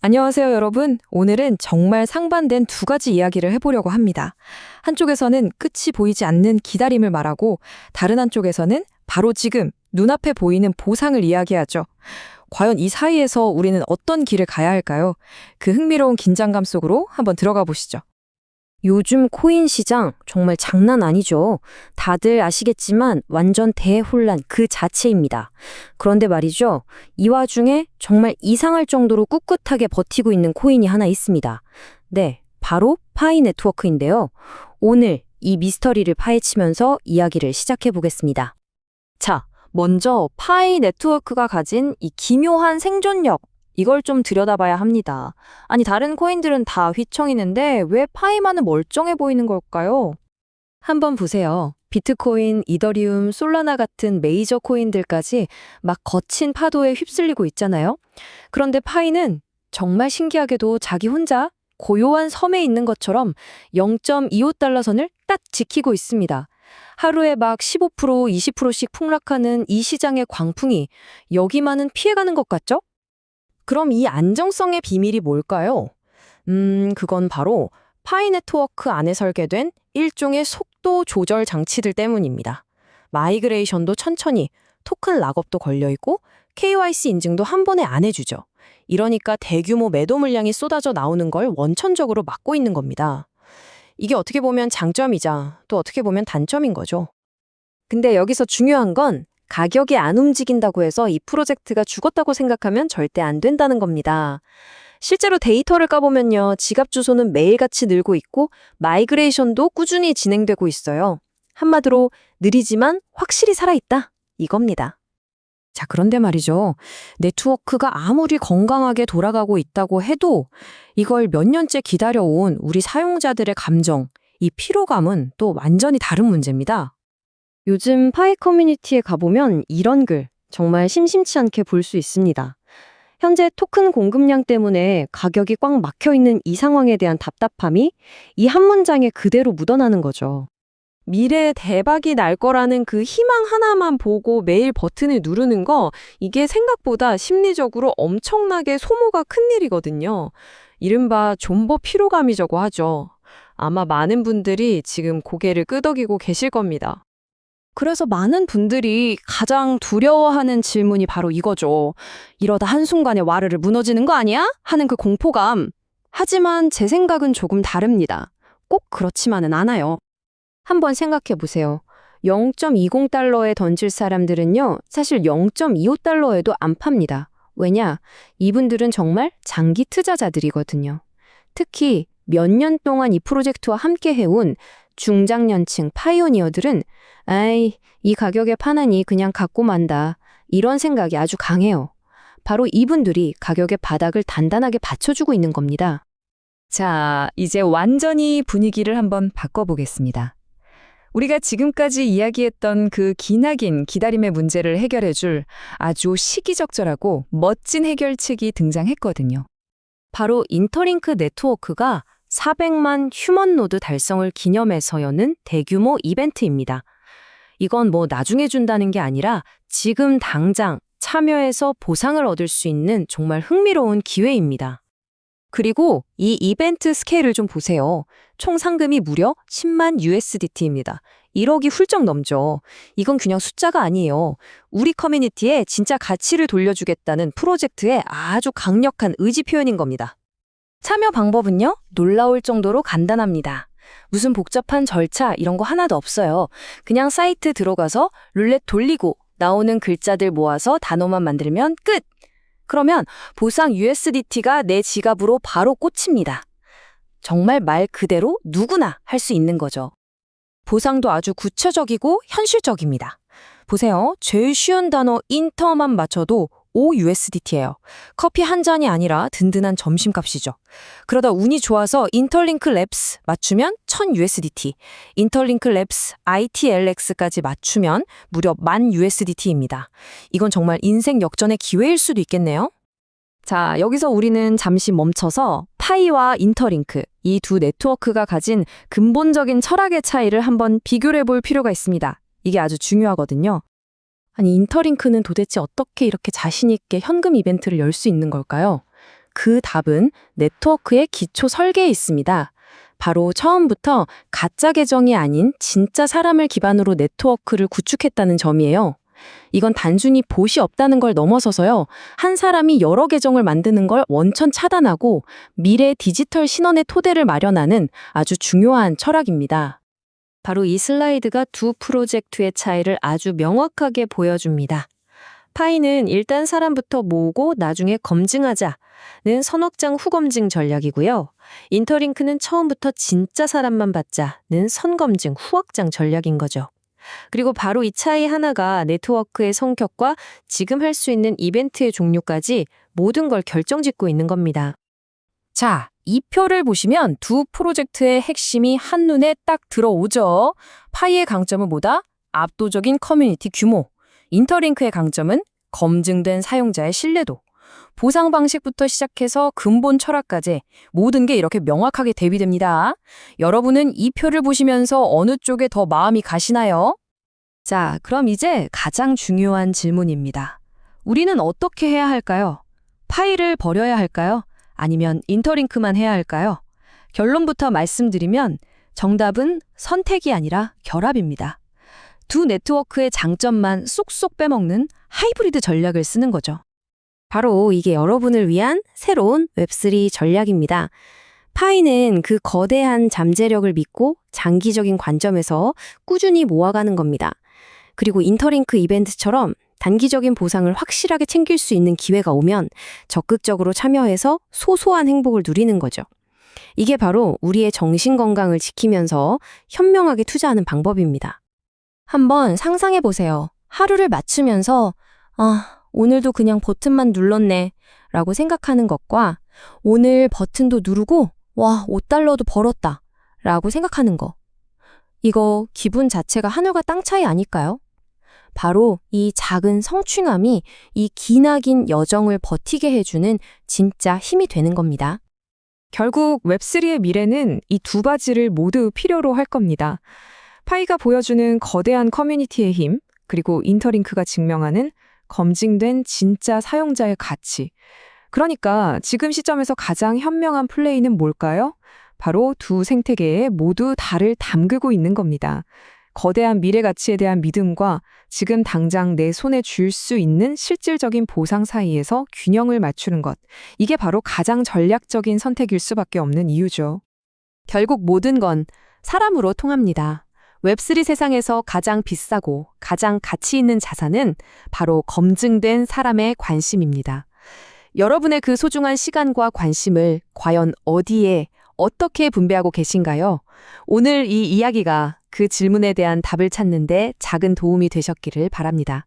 안녕하세요, 여러분. 오늘은 정말 상반된 두 가지 이야기를 해보려고 합니다. 한쪽에서는 끝이 보이지 않는 기다림을 말하고 다른 한쪽에서는 바로 지금 눈앞에 보이는 보상을 이야기하죠. 과연 이 사이에서 우리는 어떤 길을 가야 할까요? 그 흥미로운 긴장감 속으로 한번 들어가 보시죠. 요즘 코인 시장 정말 장난 아니죠. 다들 아시겠지만 완전 대혼란 그 자체입니다. 그런데 말이죠. 이 와중에 정말 이상할 정도로 꿋꿋하게 버티고 있는 코인이 하나 있습니다. 네, 바로 파이 네트워크인데요. 오늘 이 미스터리를 파헤치면서 이야기를 시작해 보겠습니다. 자, 먼저 파이 네트워크가 가진 이 기묘한 생존력, 이걸 좀 들여다봐야 합니다. 아니, 다른 코인들은 다 휘청이는데 왜 파이만은 멀쩡해 보이는 걸까요? 한번 보세요. 비트코인, 이더리움, 솔라나 같은 메이저 코인들까지 막 거친 파도에 휩쓸리고 있잖아요. 그런데 파이는 정말 신기하게도 자기 혼자 고요한 섬에 있는 것처럼 0.25달러 선을 딱 지키고 있습니다. 하루에 막 15%, 20%씩 폭락하는 이 시장의 광풍이 여기만은 피해가는 것 같죠? 그럼 이 안정성의 비밀이 뭘까요? 그건 바로 파이 네트워크 안에 설계된 일종의 속도 조절 장치들 때문입니다. 마이그레이션도 천천히, 토큰 락업도 걸려있고 KYC 인증도 한 번에 안 해주죠. 이러니까 대규모 매도 물량이 쏟아져 나오는 걸 원천적으로 막고 있는 겁니다. 이게 어떻게 보면 장점이자 또 어떻게 보면 단점인 거죠. 근데 여기서 중요한 건 가격이 안 움직인다고 해서 이 프로젝트가 죽었다고 생각하면 절대 안 된다는 겁니다. 실제로 데이터를 까보면요. 지갑 주소는 매일같이 늘고 있고 마이그레이션도 꾸준히 진행되고 있어요. 한마디로 느리지만 확실히 살아있다. 이겁니다. 자, 그런데 말이죠. 네트워크가 아무리 건강하게 돌아가고 있다고 해도 이걸 몇 년째 기다려온 우리 사용자들의 감정, 이 피로감은 또 완전히 다른 문제입니다. 요즘 파이 커뮤니티에 가보면 이런 글 정말 심심치 않게 볼 수 있습니다. 현재 토큰 공급량 때문에 가격이 꽉 막혀있는 이 상황에 대한 답답함이 이 한 문장에 그대로 묻어나는 거죠. 미래에 대박이 날 거라는 그 희망 하나만 보고 매일 버튼을 누르는 거, 이게 생각보다 심리적으로 엄청나게 소모가 큰 일이거든요. 이른바 존버 피로감이라고 하죠. 아마 많은 분들이 지금 고개를 끄덕이고 계실 겁니다. 그래서 많은 분들이 가장 두려워하는 질문이 바로 이거죠. 이러다 한순간에 와르르 무너지는 거 아니야? 하는 그 공포감. 하지만 제 생각은 조금 다릅니다. 꼭 그렇지만은 않아요. 한번 생각해 보세요. 0.20달러에 던질 사람들은요, 사실 0.25달러에도 안 팝니다. 왜냐? 이분들은 정말 장기 투자자들이거든요. 특히 몇 년 동안 이 프로젝트와 함께 해온 중장년층 파이오니어들은 아이, 이 가격에 파나니 그냥 갖고 만다. 이런 생각이 아주 강해요. 바로 이분들이 가격의 바닥을 단단하게 받쳐주고 있는 겁니다. 자, 이제 완전히 분위기를 한번 바꿔보겠습니다. 우리가 지금까지 이야기했던 그 기나긴 기다림의 문제를 해결해줄 아주 시기적절하고 멋진 해결책이 등장했거든요. 바로 인터링크 네트워크가 400만 휴먼 노드 달성을 기념해서 여는 대규모 이벤트입니다. 이건 뭐 나중에 준다는 게 아니라 지금 당장 참여해서 보상을 얻을 수 있는 정말 흥미로운 기회입니다. 그리고 이 이벤트 스케일을 좀 보세요. 총 상금이 무려 10만 USDT입니다. 1억이 훌쩍 넘죠. 이건 그냥 숫자가 아니에요. 우리 커뮤니티에 진짜 가치를 돌려주겠다는 프로젝트의 아주 강력한 의지 표현인 겁니다. 참여 방법은요, 놀라울 정도로 간단합니다. 무슨 복잡한 절차 이런 거 하나도 없어요. 그냥 사이트 들어가서 룰렛 돌리고 나오는 글자들 모아서 단어만 만들면 끝! 그러면 보상 USDT가 내 지갑으로 바로 꽂힙니다. 정말 말 그대로 누구나 할 수 있는 거죠. 보상도 아주 구체적이고 현실적입니다. 보세요. 제일 쉬운 단어 인터만 맞춰도 5USDT예요. 커피 한 잔이 아니라 든든한 점심값이죠. 그러다 운이 좋아서 인터링크 랩스 맞추면 1000USDT, 인터링크 랩스 ITLX까지 맞추면 무려 10,000USDT입니다. 이건 정말 인생 역전의 기회일 수도 있겠네요. 자, 여기서 우리는 잠시 멈춰서 파이와 인터링크, 이 두 네트워크가 가진 근본적인 철학의 차이를 한번 비교를 해볼 필요가 있습니다. 이게 아주 중요하거든요. 아니, 인터링크는 도대체 어떻게 이렇게 자신 있게 현금 이벤트를 열 수 있는 걸까요? 그 답은 네트워크의 기초 설계에 있습니다. 바로 처음부터 가짜 계정이 아닌 진짜 사람을 기반으로 네트워크를 구축했다는 점이에요. 이건 단순히 봇이 없다는 걸 넘어서서요. 한 사람이 여러 계정을 만드는 걸 원천 차단하고 미래 디지털 신원의 토대를 마련하는 아주 중요한 철학입니다. 바로 이 슬라이드가 두 프로젝트의 차이를 아주 명확하게 보여줍니다. 파이는 일단 사람부터 모으고 나중에 검증하자는 선확장 후검증 전략이고요. 인터링크는 처음부터 진짜 사람만 받자는 선검증 후확장 전략인 거죠. 그리고 바로 이 차이 하나가 네트워크의 성격과 지금 할 수 있는 이벤트의 종류까지 모든 걸 결정짓고 있는 겁니다. 자, 이 표를 보시면 두 프로젝트의 핵심이 한눈에 딱 들어오죠. 파이의 강점은 뭐다? 압도적인 커뮤니티 규모. 인터링크의 강점은 검증된 사용자의 신뢰도. 보상 방식부터 시작해서 근본 철학까지 모든 게 이렇게 명확하게 대비됩니다. 여러분은 이 표를 보시면서 어느 쪽에 더 마음이 가시나요? 자, 그럼 이제 가장 중요한 질문입니다. 우리는 어떻게 해야 할까요? 파이를 버려야 할까요? 아니면 인터링크만 해야 할까요? 결론부터 말씀드리면 정답은 선택이 아니라 결합입니다. 두 네트워크의 장점만 쏙쏙 빼먹는 하이브리드 전략을 쓰는 거죠. 바로 이게 여러분을 위한 새로운 웹3 전략입니다. 파이는 그 거대한 잠재력을 믿고 장기적인 관점에서 꾸준히 모아가는 겁니다. 그리고 인터링크 이벤트처럼 단기적인 보상을 확실하게 챙길 수 있는 기회가 오면 적극적으로 참여해서 소소한 행복을 누리는 거죠. 이게 바로 우리의 정신 건강을 지키면서 현명하게 투자하는 방법입니다. 한번 상상해 보세요. 하루를 맞추면서 오늘도 그냥 버튼만 눌렀네 라고 생각하는 것과 오늘 버튼도 누르고 와, $5도 벌었다 라고 생각하는 거. 이거 기분 자체가 하늘과 땅 차이 아닐까요? 바로 이 작은 성취감이 이 기나긴 여정을 버티게 해주는 진짜 힘이 되는 겁니다. 결국 웹3의 미래는 이 두 가지를 모두 필요로 할 겁니다. 파이가 보여주는 거대한 커뮤니티의 힘, 그리고 인터링크가 증명하는 검증된 진짜 사용자의 가치. 그러니까 지금 시점에서 가장 현명한 플레이는 뭘까요? 바로 두 생태계에 모두 달을 담그고 있는 겁니다. 거대한 미래 가치에 대한 믿음과 지금 당장 내 손에 줄 수 있는 실질적인 보상 사이에서 균형을 맞추는 것. 이게 바로 가장 전략적인 선택일 수밖에 없는 이유죠. 결국 모든 건 사람으로 통합니다. 웹3 세상에서 가장 비싸고 가장 가치 있는 자산은 바로 검증된 사람의 관심입니다. 여러분의 그 소중한 시간과 관심을 과연 어디에 어떻게 분배하고 계신가요? 오늘 이 이야기가 그 질문에 대한 답을 찾는 데 작은 도움이 되셨기를 바랍니다.